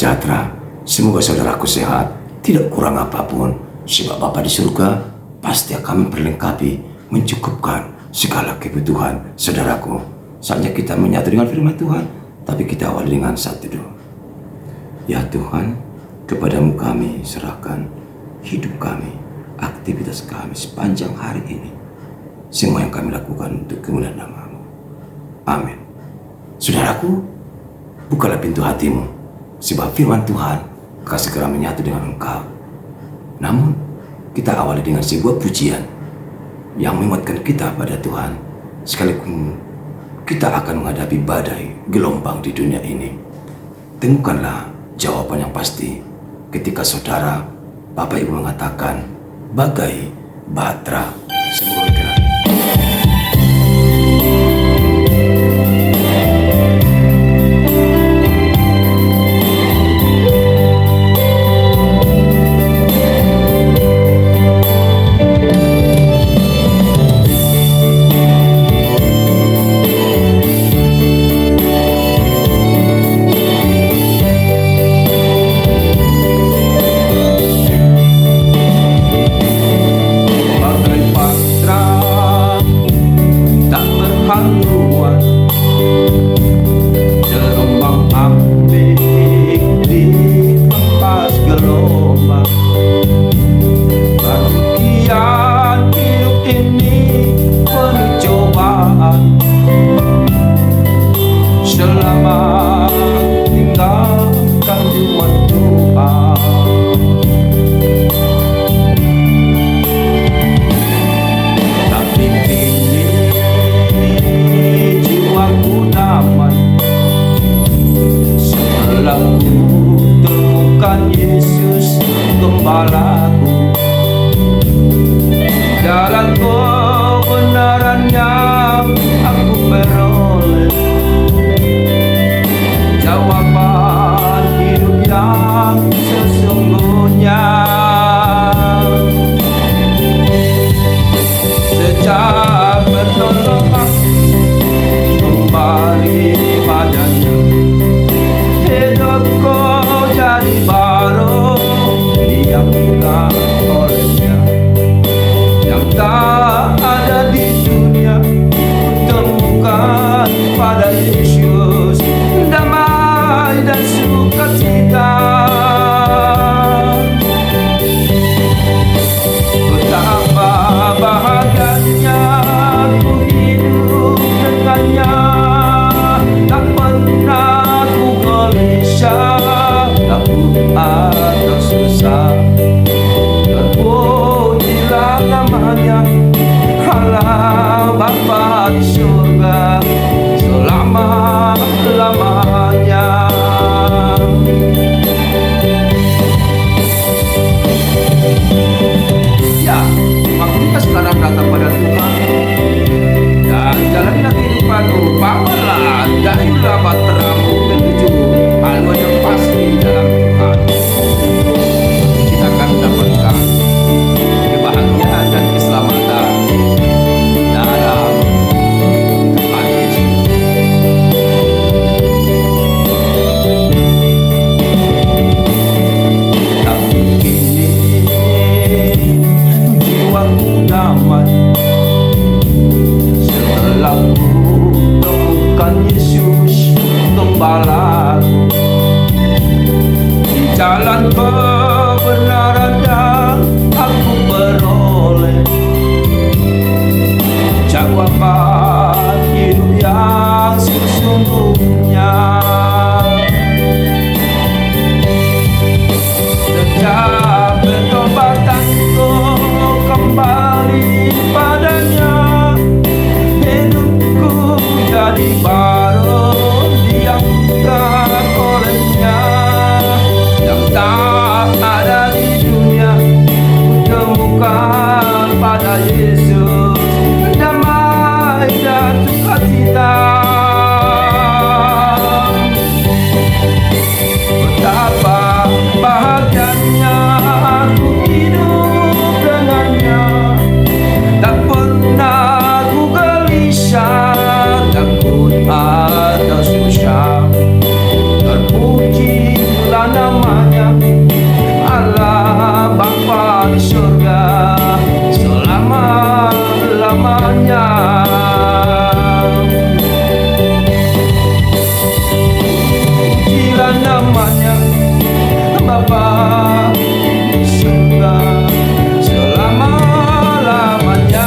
sejahtera. Semoga saudaraku sehat, tidak kurang apapun, sebab Bapa di surga pasti akan memperlengkapi, mencukupkan segala kebutuhan saudaraku. Saatnya kita menyatu dengan firman Tuhan, tapi kita awali dengan satu doa. Ya Tuhan, kepadamu kami serahkan hidup kami, aktivitas kami sepanjang hari ini. Semua yang kami lakukan untuk kemuliaan nama-Mu. Amin. Saudaraku, bukalah pintu hatimu, sebab firman Tuhan akan segera menyatu dengan engkau. Namun, kita awali dengan sebuah pujian yang menguatkan kita pada Tuhan, sekalipun kita akan menghadapi badai gelombang di dunia ini. Temukanlah jawaban yang pasti ketika saudara, Bapak Ibu mengatakan, bagai batra sebelum kena. Jalan kebenarannya aku beroleh, jawaban hidup yang sesungguhnya. Sejak bertolak kembali padanya, hidupku jadi baru, yang hilang olehnya, yang tak ada di dunia. Temukan pada Yesus damai dan sukacita. Betapa bahagianya ku hidup dengannya, tak pernah ku gelisah, takut atau susah. Terpujilah namanya, Allah Bapa di surga selama-lamanya. Ya, waktu kita sekarang datang pada Tuhan dan jalanilah kehidupanmu, bawalah darilah bahteramu menuju haluan yang pasti dalam Tuhan. Kita akan mendapatkan kebahagiaan dan keselamatan dalam Tuhan Yesus. Tapi kini jiwaku damai setelah ku temukan Yesus gembalaku. Di jalan kebenarannya aku beroleh jawaban hidup yang sesungguhnya. Sejak bertobatanku kembali padanya, hidupku jadi baru, diangkat olehnya, yang tak ada di dunia. Temukan pada Yesus damai dan sukacita. Betapa bahagianya aku hidup dengannya, tak pernah ku gelisah, takut atau susah. Terpujilah namanya Bapa di surga selama-lamanya.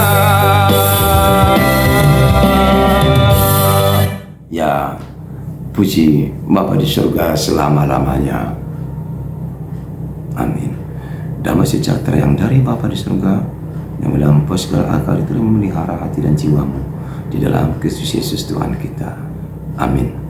Ya, puji Bapa di surga selama-lamanya. Amin. Damai sejahtera yang dari Bapa di surga, yang melampaui segala akal, itu memelihara hati dan jiwamu di dalam Kristus Yesus Tuhan kita. Amin.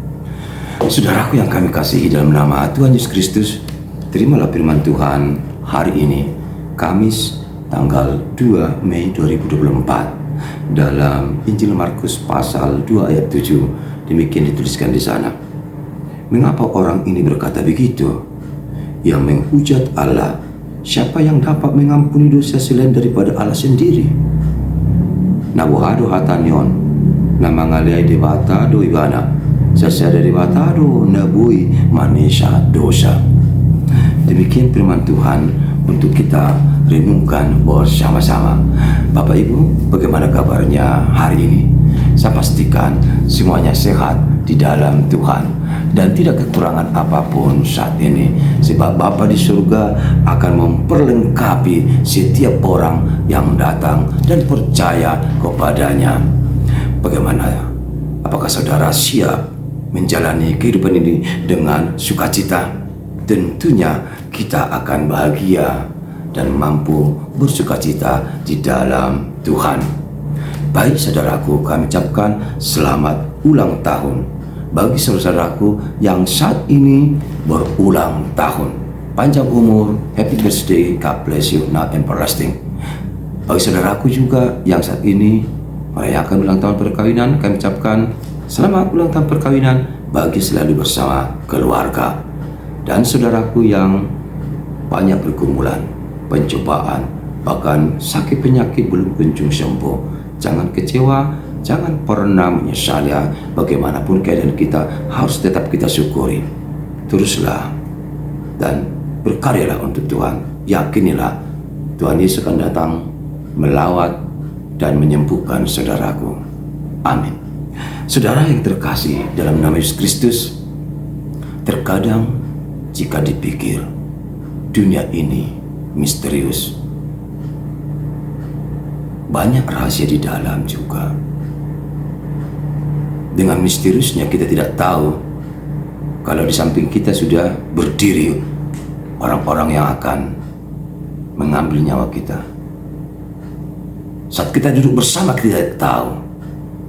Saudaraku yang kami kasihi, dalam nama Tuhan Yesus Kristus, terimalah firman Tuhan hari ini, Kamis tanggal 2 Mei 2024, dalam Injil Markus pasal 2 ayat 7. Demikian dituliskan di sana. Mengapa orang ini berkata begitu? Yang menghujat Allah, siapa yang dapat mengampuni dosa selain daripada Allah sendiri? Nabuhado hatanion, nama ngalai debata do ibana, sasada debata do nabui manisha dosa. Demikian firman Tuhan untuk kita renungkan bersama-sama. Bapak Ibu, bagaimana kabarnya hari ini? Saya pastikan semuanya sehat di dalam Tuhan dan tidak kekurangan apapun saat ini, sebab Bapa di surga akan memperlengkapi setiap orang yang datang dan percaya kepadanya. Bagaimana? Apakah saudara siap menjalani kehidupan ini dengan sukacita? Tentunya kita akan bahagia dan mampu bersukacita di dalam Tuhan. Baik saudaraku, kami ucapkan selamat ulang tahun bagi saudaraku yang saat ini berulang tahun. Panjang umur, happy birthday, God bless you now and everlasting. Bagi saudaraku juga yang saat ini merayakan ulang tahun perkawinan, kami ucapkan selamat ulang tahun perkawinan bagi selalu bersama keluarga. Dan saudaraku yang banyak pergumulan, pencobaan, bahkan sakit penyakit belum kunjung sembuh, jangan kecewa, jangan pernah menyesal ya. Bagaimanapun keadaan kita, harus tetap kita syukuri. Teruslah dan berkaryalah untuk Tuhan. Yakinilah Tuhan Yesus akan datang melawat dan menyembuhkan saudaraku. Amin. Saudara yang terkasih dalam nama Yesus Kristus, terkadang jika dipikir dunia ini misterius, banyak rahasia di dalam juga. Dengan misteriusnya kita tidak tahu kalau di samping kita sudah berdiri orang-orang yang akan mengambil nyawa kita. Saat kita duduk bersama, kita tidak tahu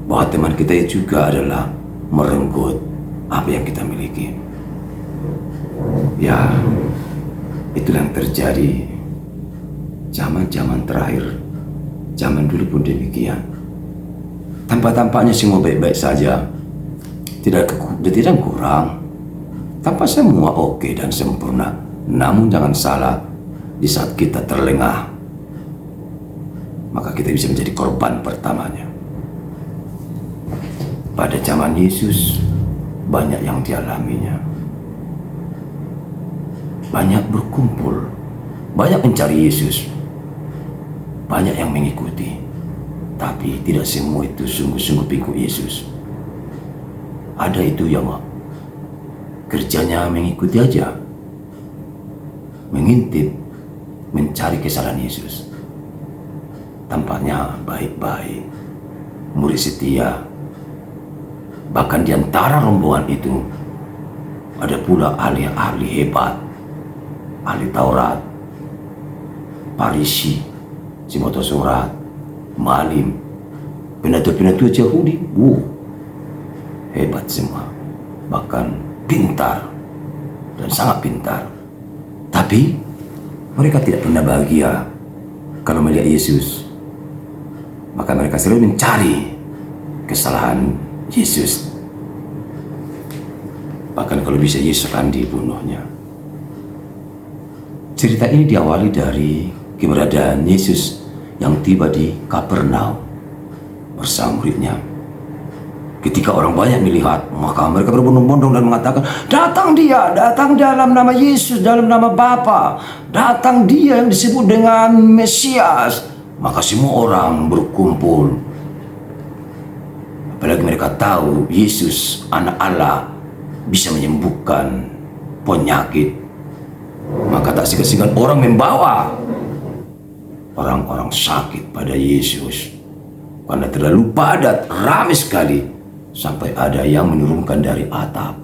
bahwa teman kita juga adalah merenggut apa yang kita miliki. Ya, itulah yang terjadi zaman-zaman terakhir. Zaman dulu pun demikian. Tampak-tampaknya semua baik-baik saja, tidak kurang. Tampak semua oke dan sempurna. Namun jangan salah, di saat kita terlengah, maka kita bisa menjadi korban pertamanya. Pada zaman Yesus, banyak yang dialaminya. Banyak berkumpul, banyak mencari Yesus, banyak yang mengikuti, tapi tidak semua itu sungguh-sungguh pengikut Yesus. Ada itu yang kerjanya mengikuti aja, mengintip, mencari kesalahan Yesus. Tampaknya baik-baik, murid setia. Bahkan di antara rombongan itu ada pula ahli-ahli hebat, ahli Taurat, Farisi, Simoto surat, malim, penatua-penatua Yahudi. Hebat semua, bahkan pintar dan sangat pintar. Tapi mereka tidak pernah bahagia kalau melihat Yesus. Maka mereka selalu mencari kesalahan Yesus. Bahkan kalau bisa Yesus akan dibunuhnya. Cerita ini diawali dari keberadaan Yesus yang tiba di Kapernaum bersama muridnya. Ketika orang banyak melihat, maka mereka berbondong-bondong dan mengatakan, datang dia, datang dalam nama Yesus, dalam nama Bapa, datang dia yang disebut dengan Mesias. Maka semua orang berkumpul. Apalagi mereka tahu Yesus anak Allah bisa menyembuhkan penyakit. Maka tak segan-segan orang membawa orang-orang sakit pada Yesus. Karena terlalu padat, ramai sekali, sampai ada yang menurunkan dari atap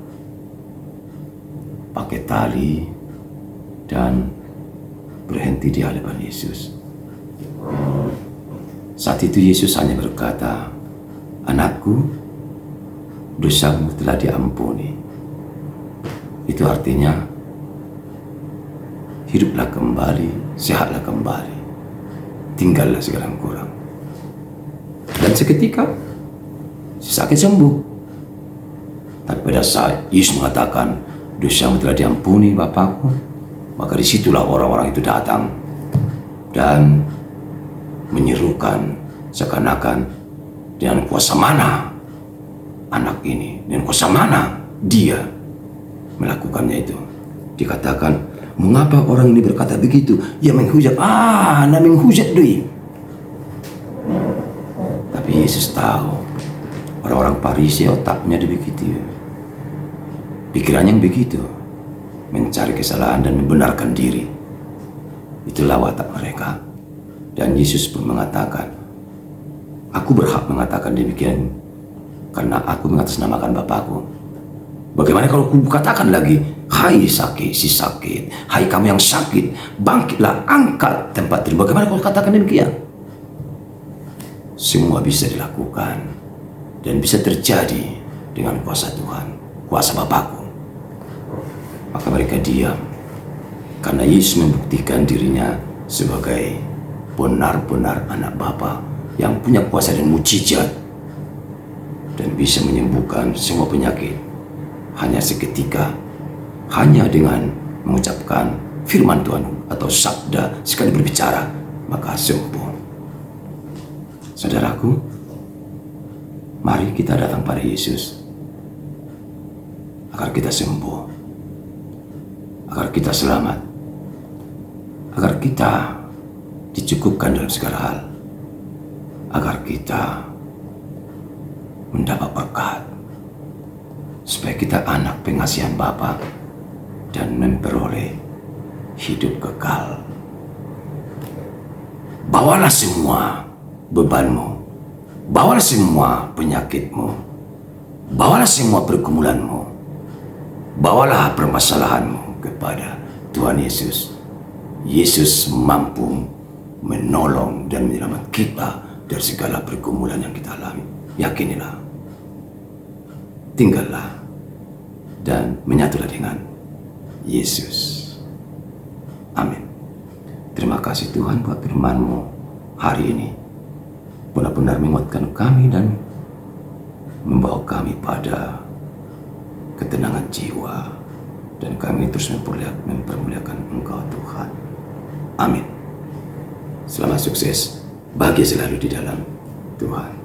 pakai tali dan berhenti di hadapan Yesus. Saat itu Yesus hanya berkata, "Anakku, dosamu telah diampuni." Itu artinya hiduplah kembali, sehatlah kembali, tinggallah segala kurang. Dan seketika si sakit sembuh. Tapi pada saat Yesus mengatakan, "Dosamu telah diampuni Bapakku," maka disitulah orang-orang itu datang dan menyerukan seakan-akan, dengan kuasa mana anak ini, dengan kuasa mana dia melakukannya itu. Dikatakan, "Mengapa orang ini berkata begitu? Ia menghujat, nak menghujat dia." Tapi Yesus tahu orang-orang Farisi otaknya begitu, pikirannya yang begitu, mencari kesalahan dan membenarkan diri. Itulah watak mereka. Dan Yesus pun mengatakan, "Aku berhak mengatakan demikian karena aku mengatasnamakan Bapakku. Bagaimana kalau aku katakan lagi, hai sakit, si sakit, hai kamu yang sakit, bangkitlah, angkat tempat tidur. Bagaimana kalau katakan demikian?" Semua bisa dilakukan dan bisa terjadi dengan kuasa Tuhan, kuasa Bapakku. Maka mereka diam karena Yesus membuktikan dirinya sebagai benar-benar anak Bapa yang punya kuasa dan mujizat dan bisa menyembuhkan semua penyakit hanya seketika, hanya dengan mengucapkan firman Tuhan atau sabda sekali berbicara, maka sembuh. Saudaraku, mari kita datang pada Yesus agar kita sembuh, agar kita selamat, agar kita dicukupkan dalam segala hal, agar kita mendapat berkat, supaya kita anak pengasihan Bapa dan memperoleh hidup kekal. Bawalah semua bebanmu, bawalah semua penyakitmu, bawalah semua pergumulanmu, bawalah permasalahanmu kepada Tuhan Yesus. Yesus mampu menolong dan menyelamatkan kita dari segala pergumulan yang kita alami. Yakinilah, tinggallah, dan menyatulah dengan Yesus. Amin. Terima kasih Tuhan buat firman-Mu hari ini. Benar-benar menguatkan kami dan membawa kami pada ketenangan jiwa, dan kami terus mempermuliakan Engkau Tuhan. Amin. Selamat sukses, bahagia selalu di dalam Tuhan.